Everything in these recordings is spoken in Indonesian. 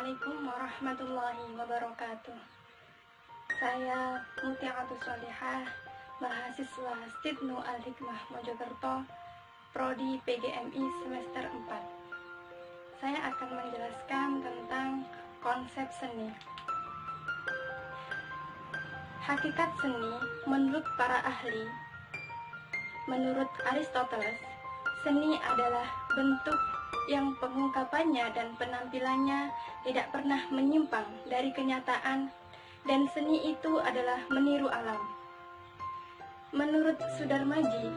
Assalamualaikum warahmatullahi wabarakatuh. Saya Mutiaratus Solihah, mahasiswa Stibnu Al-Hikmah Mojokerto, Prodi PGMI semester 4. Saya akan menjelaskan tentang konsep seni. Hakikat seni menurut para ahli, menurut Aristoteles, seni adalah bentuk yang pengungkapannya dan penampilannya tidak pernah menyimpang dari kenyataan, dan seni itu adalah meniru alam. Menurut Sudarmaji,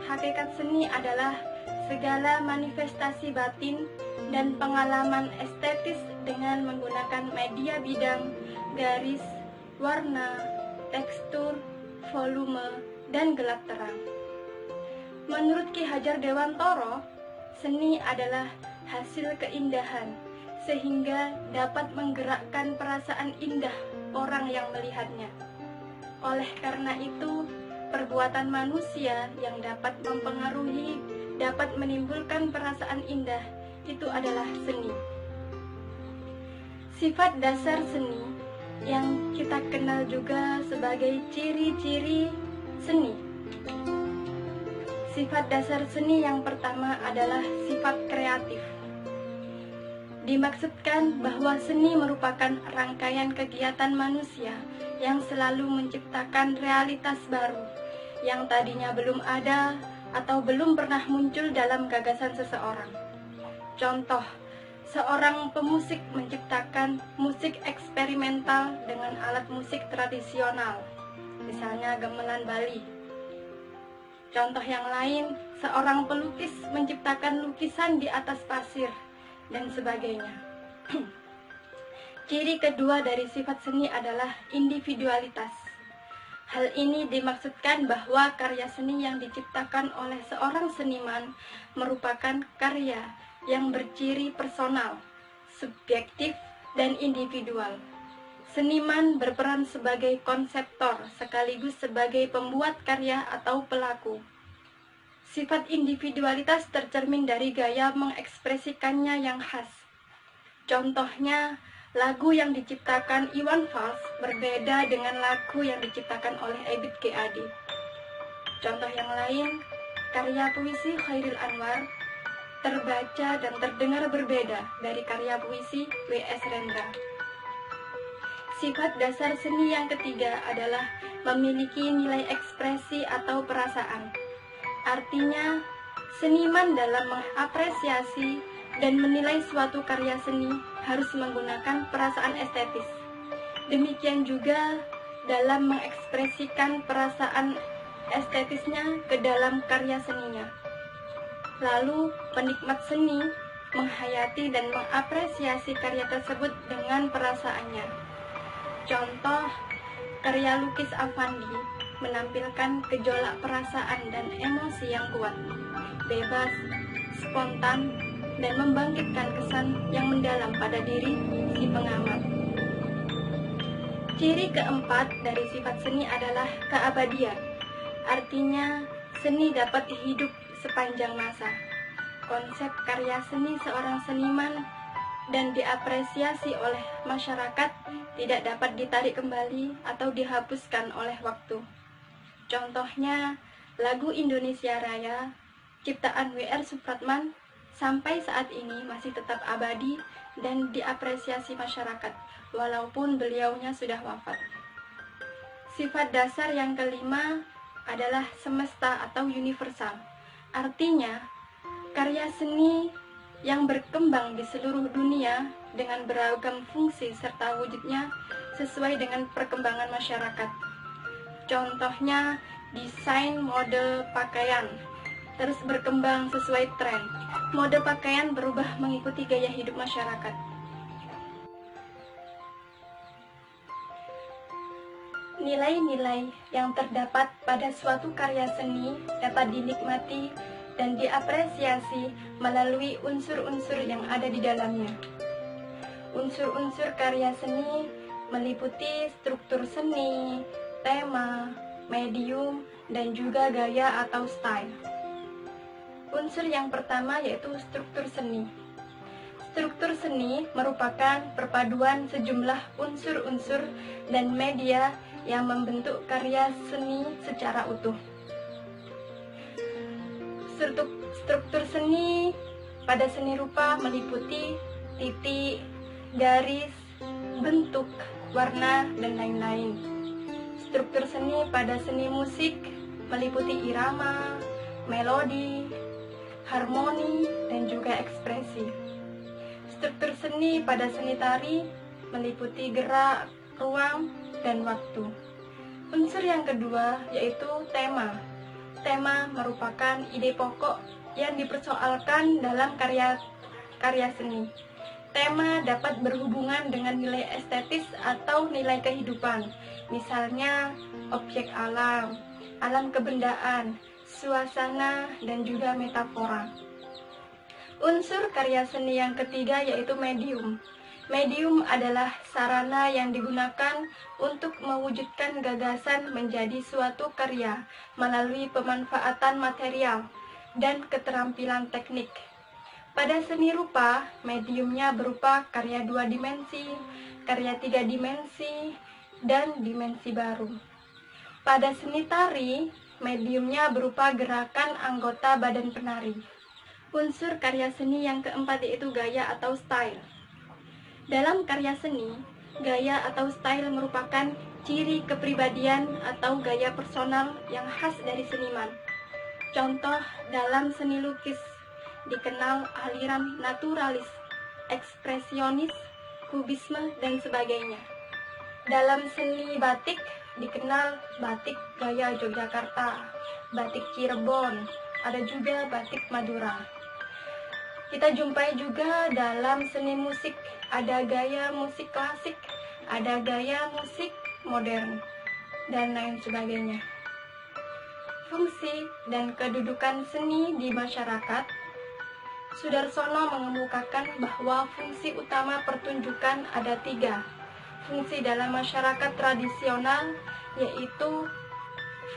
hakikat seni adalah segala manifestasi batin dan pengalaman estetis dengan menggunakan media bidang, garis, warna, tekstur, volume, dan gelap terang. Menurut Ki Hajar Dewantoro, seni adalah hasil keindahan, sehingga dapat menggerakkan perasaan indah orang yang melihatnya. Oleh karena itu, perbuatan manusia yang dapat mempengaruhi, dapat menimbulkan perasaan indah, itu adalah seni. Sifat dasar seni yang kita kenal juga sebagai ciri-ciri seni. Sifat dasar seni yang pertama adalah sifat kreatif. Dimaksudkan bahwa seni merupakan rangkaian kegiatan manusia yang selalu menciptakan realitas baru yang tadinya belum ada atau belum pernah muncul dalam gagasan seseorang. Contoh, seorang pemusik menciptakan musik eksperimental dengan alat musik tradisional, misalnya gamelan Bali. Contoh yang lain, seorang pelukis menciptakan lukisan di atas pasir, dan sebagainya. Ciri kedua dari sifat seni adalah individualitas. Hal ini dimaksudkan bahwa karya seni yang diciptakan oleh seorang seniman merupakan karya yang berciri personal, subjektif, dan individual. Seniman berperan sebagai konseptor sekaligus sebagai pembuat karya atau pelaku. Sifat individualitas tercermin dari gaya mengekspresikannya yang khas. Contohnya, lagu yang diciptakan Iwan Fals berbeda dengan lagu yang diciptakan oleh Ebit G. Ade. Contoh yang lain, karya puisi Chairil Anwar terbaca dan terdengar berbeda dari karya puisi W.S. Rendra. Sifat dasar seni yang ketiga adalah memiliki nilai ekspresi atau perasaan. Artinya, seniman dalam mengapresiasi dan menilai suatu karya seni harus menggunakan perasaan estetis. Demikian juga dalam mengekspresikan perasaan estetisnya ke dalam karya seninya. Lalu, penikmat seni menghayati dan mengapresiasi karya tersebut dengan perasaannya. Contoh, karya lukis Affandi menampilkan gejolak perasaan dan emosi yang kuat, bebas, spontan, dan membangkitkan kesan yang mendalam pada diri si pengamat. Ciri keempat dari sifat seni adalah keabadian. Artinya, seni dapat hidup sepanjang masa. Konsep karya seni seorang seniman dan diapresiasi oleh masyarakat tidak dapat ditarik kembali atau dihapuskan oleh waktu. Contohnya, lagu Indonesia Raya, ciptaan W.R. Supratman, sampai saat ini masih tetap abadi dan diapresiasi masyarakat, walaupun beliaunya sudah wafat. Sifat dasar yang kelima adalah semesta atau universal. Artinya, karya seni yang berkembang di seluruh dunia dengan beragam fungsi serta wujudnya sesuai dengan perkembangan masyarakat. Contohnya, desain mode pakaian terus berkembang sesuai tren. Mode pakaian berubah mengikuti gaya hidup masyarakat. Nilai-nilai yang terdapat pada suatu karya seni dapat dinikmati dan diapresiasi melalui unsur-unsur yang ada di dalamnya. Unsur-unsur karya seni meliputi struktur seni, tema, medium, dan juga gaya atau style. Unsur yang pertama yaitu struktur seni. Struktur seni merupakan perpaduan sejumlah unsur-unsur dan media yang membentuk karya seni secara utuh. Struktur seni pada seni rupa meliputi titik, garis, bentuk, warna, dan lain-lain. Struktur seni pada seni musik meliputi irama, melodi, harmoni, dan juga ekspresi. Struktur seni pada seni tari meliputi gerak, ruang, dan waktu. Unsur yang kedua yaitu tema. Tema merupakan ide pokok yang dipersoalkan dalam karya seni. Tema dapat berhubungan dengan nilai estetis atau nilai kehidupan, misalnya objek alam, alam kebendaan, suasana, dan juga metafora. Unsur karya seni yang ketiga yaitu medium. Medium adalah sarana yang digunakan untuk mewujudkan gagasan menjadi suatu karya melalui pemanfaatan material dan keterampilan teknik. Pada seni rupa, mediumnya berupa karya 2 dimensi, karya 3 dimensi, dan dimensi baru. Pada seni tari, mediumnya berupa gerakan anggota badan penari. Unsur karya seni yang keempat yaitu gaya atau style. Dalam karya seni, gaya atau style merupakan ciri kepribadian atau gaya personal yang khas dari seniman. Contoh dalam seni lukis dikenal aliran naturalis, ekspresionis, kubisme, dan sebagainya. Dalam seni batik dikenal batik gaya Yogyakarta, batik Cirebon, ada juga batik Madura. Kita jumpai juga dalam seni musik, ada gaya musik klasik, ada gaya musik modern, dan lain sebagainya. Fungsi dan kedudukan seni di masyarakat. Sudarsono mengemukakan bahwa fungsi utama pertunjukan ada 3. Fungsi dalam masyarakat tradisional yaitu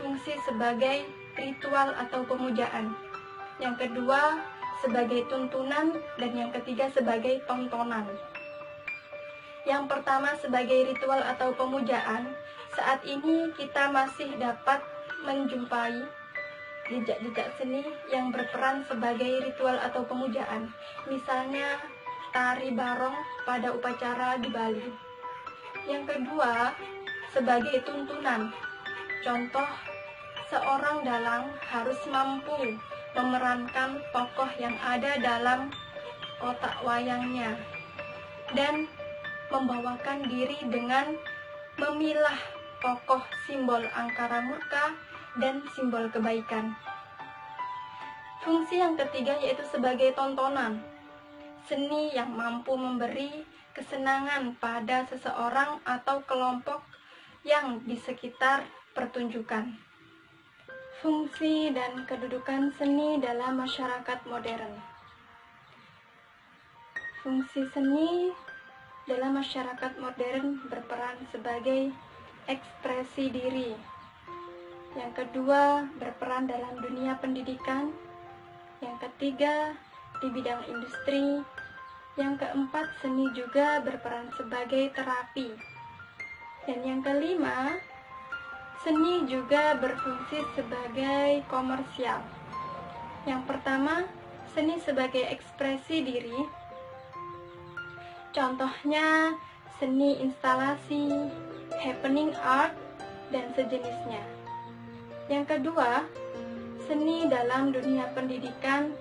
fungsi sebagai ritual atau pemujaan. Yang kedua sebagai tuntunan, dan yang ketiga sebagai tontonan. Yang pertama sebagai ritual atau pemujaan, saat ini kita masih dapat menjumpai jejak-jejak seni yang berperan sebagai ritual atau pemujaan. Misalnya tari barong pada upacara di Bali. Yang kedua sebagai tuntunan. Contoh, seorang dalang harus mampu memerankan tokoh yang ada dalam kotak wayangnya dan membawakan diri dengan memilah tokoh simbol angkara murka dan simbol kebaikan. Fungsi yang ketiga yaitu sebagai tontonan. Seni yang mampu memberi kesenangan pada seseorang atau kelompok yang di sekitar pertunjukan. Fungsi dan kedudukan seni dalam masyarakat modern. Fungsi seni dalam masyarakat modern berperan sebagai ekspresi diri. Yang kedua, berperan dalam dunia pendidikan. Yang ketiga, di bidang industri. Yang keempat, seni juga berperan sebagai terapi. Dan yang kelima, seni juga berfungsi sebagai komersial. Yang pertama, seni sebagai ekspresi diri. Contohnya, seni instalasi, happening art, dan sejenisnya. Yang kedua, seni dalam dunia pendidikan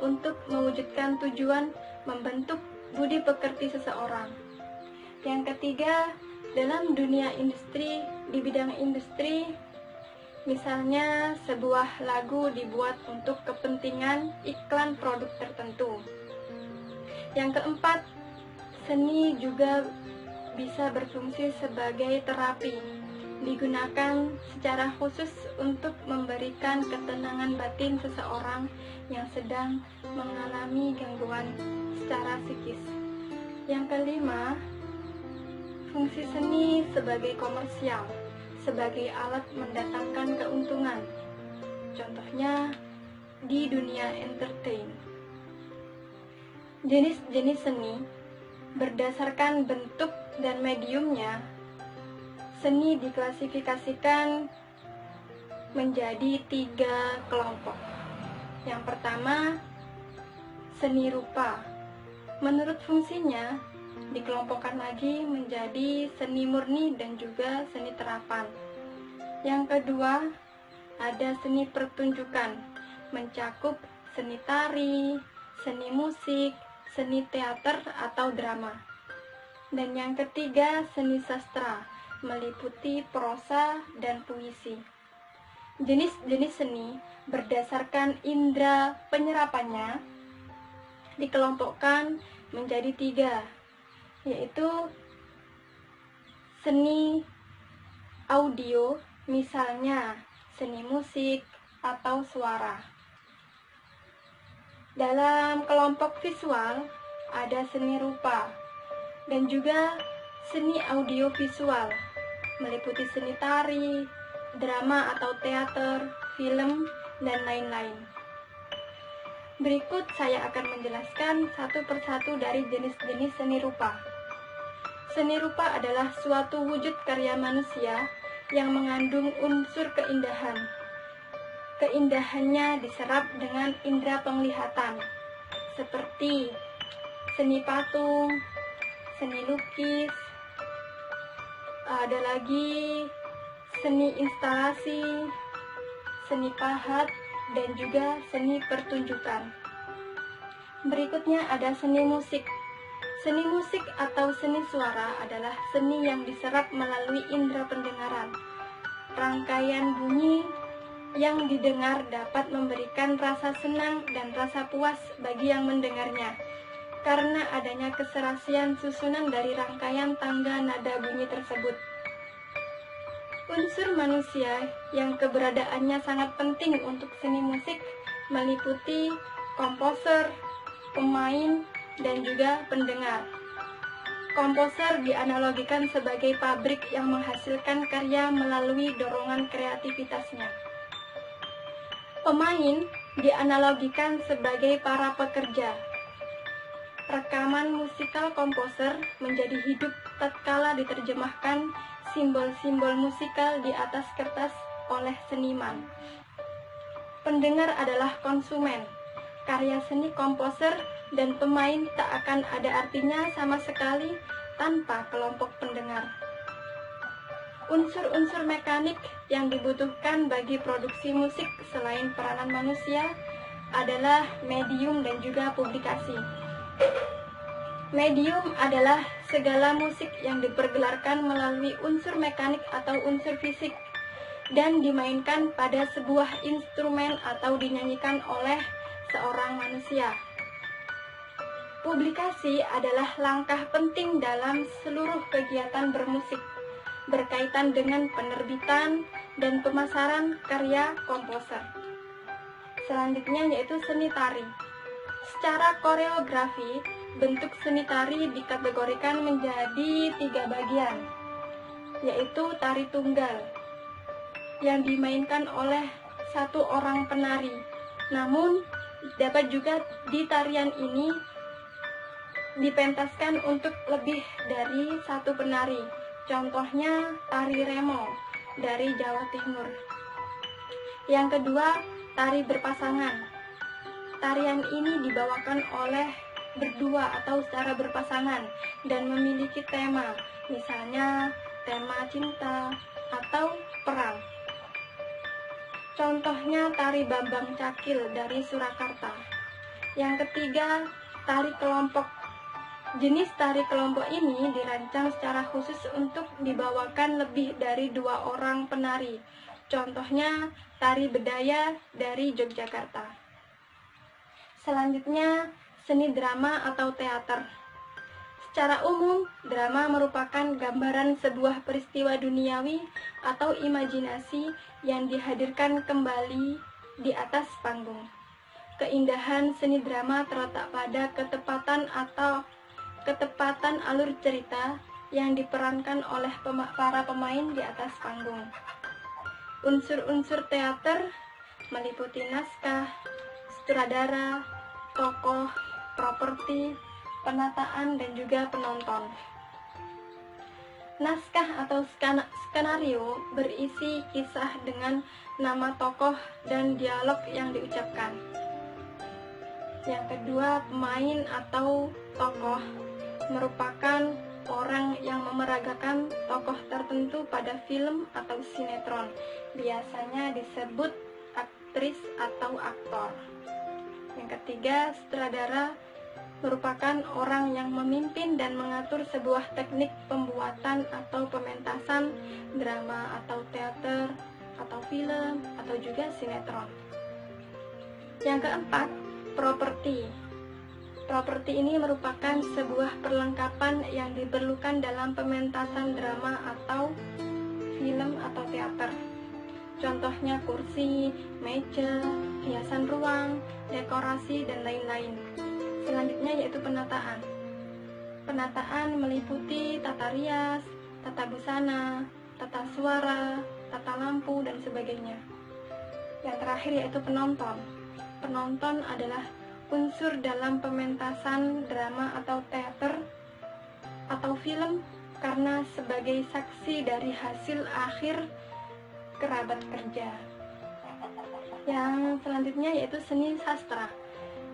untuk mewujudkan tujuan membentuk budi pekerti seseorang. Yang ketiga, dalam dunia industri, di bidang industri, misalnya sebuah lagu dibuat untuk kepentingan iklan produk tertentu. Yang keempat, seni juga bisa berfungsi sebagai terapi, digunakan secara khusus untuk memberikan ketenangan batin seseorang yang sedang mengalami gangguan secara psikis. Yang kelima, fungsi seni sebagai komersial, sebagai alat mendatangkan keuntungan. Contohnya di dunia entertain. Jenis-jenis seni berdasarkan bentuk dan mediumnya, seni diklasifikasikan menjadi 3 kelompok. Yang pertama, seni rupa. Menurut fungsinya, dikelompokkan lagi menjadi seni murni dan juga seni terapan. Yang kedua, ada seni pertunjukan, mencakup seni tari, seni musik, seni teater atau drama. Dan yang ketiga, seni sastra, meliputi prosa dan puisi. Jenis-jenis seni berdasarkan indera penyerapannya dikelompokkan menjadi 3, yaitu seni audio, misalnya seni musik atau suara. Dalam kelompok visual ada seni rupa dan juga seni audiovisual, meliputi seni tari, drama atau teater, film, dan lain-lain. Berikut saya akan menjelaskan satu persatu dari jenis-jenis seni rupa. Seni rupa adalah suatu wujud karya manusia yang mengandung unsur keindahan. Keindahannya diserap dengan indera penglihatan, seperti seni patung, seni lukis, ada lagi seni instalasi, seni pahat, dan juga seni pertunjukan. Berikutnya ada seni musik. Seni musik atau seni suara adalah seni yang diserap melalui indera pendengaran. Rangkaian bunyi yang didengar dapat memberikan rasa senang dan rasa puas bagi yang mendengarnya, karena adanya keserasian susunan dari rangkaian tangga nada bunyi tersebut. Unsur manusia yang keberadaannya sangat penting untuk seni musik meliputi komposer, pemain, dan juga pendengar. Komposer dianalogikan sebagai pabrik yang menghasilkan karya melalui dorongan kreativitasnya. Pemain dianalogikan sebagai para pekerja. Rekaman musikal komposer menjadi hidup tatkala diterjemahkan simbol-simbol musikal di atas kertas oleh seniman. Pendengar adalah konsumen. Karya seni komposer dan pemain tak akan ada artinya sama sekali tanpa kelompok pendengar. Unsur-unsur mekanik yang dibutuhkan bagi produksi musik selain peranan manusia adalah medium dan juga publikasi. Medium adalah segala musik yang dipergelarkan melalui unsur mekanik atau unsur fisik dan dimainkan pada sebuah instrumen atau dinyanyikan oleh seorang manusia. Publikasi adalah langkah penting dalam seluruh kegiatan bermusik, berkaitan dengan penerbitan dan pemasaran karya komposer. Selanjutnya yaitu seni tari. Secara koreografi, bentuk seni tari dikategorikan menjadi 3 bagian, yaitu tari tunggal yang dimainkan oleh satu orang penari. Namun, dapat juga di tarian ini dipentaskan untuk lebih dari satu penari. Contohnya tari remo dari Jawa Timur. Yang kedua, tari berpasangan. Tarian ini dibawakan oleh berdua atau secara berpasangan dan memiliki tema, misalnya tema cinta atau perang. Contohnya tari Bambang Cakil dari Surakarta. Yang ketiga, tari kelompok. Jenis tari kelompok ini dirancang secara khusus untuk dibawakan lebih dari 2 orang penari. Contohnya tari bedaya dari Yogyakarta. Selanjutnya, seni drama atau teater. Secara umum, drama merupakan gambaran sebuah peristiwa duniawi atau imajinasi yang dihadirkan kembali di atas panggung. Keindahan seni drama terletak pada ketepatan alur cerita yang diperankan oleh para pemain di atas panggung. Unsur-unsur teater meliputi naskah, sutradara, tokoh, properti, penataan, dan juga penonton. Naskah atau skenario berisi kisah dengan nama tokoh dan dialog yang diucapkan. Yang kedua, pemain atau tokoh merupakan orang yang memeragakan tokoh tertentu pada film atau sinetron. Biasanya disebut aktris atau aktor. Yang ketiga, sutradara merupakan orang yang memimpin dan mengatur sebuah teknik pembuatan atau pementasan drama atau teater atau film atau juga sinetron. Yang keempat, properti. Properti ini merupakan sebuah perlengkapan yang diperlukan dalam pementasan drama atau film atau teater. Contohnya kursi, meja, hiasan ruang, dekorasi, dan lain-lain. Selanjutnya yaitu penataan. Penataan meliputi tata rias, tata busana, tata suara, tata lampu, dan sebagainya. Yang terakhir yaitu penonton. Penonton adalah unsur dalam pementasan drama atau teater atau film karena sebagai saksi dari hasil akhir kerabat kerja. Yang selanjutnya yaitu seni sastra.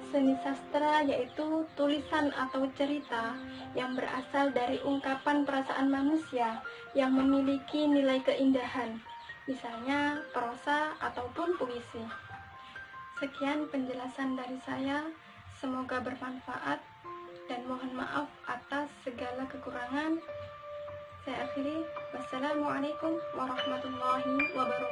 Seni sastra yaitu tulisan atau cerita yang berasal dari ungkapan perasaan manusia yang memiliki nilai keindahan, misalnya prosa ataupun puisi. Sekian penjelasan dari saya, semoga bermanfaat dan mohon maaf atas segala kekurangan. Saya akhiri, wassalamualaikum warahmatullahi wabarakatuh.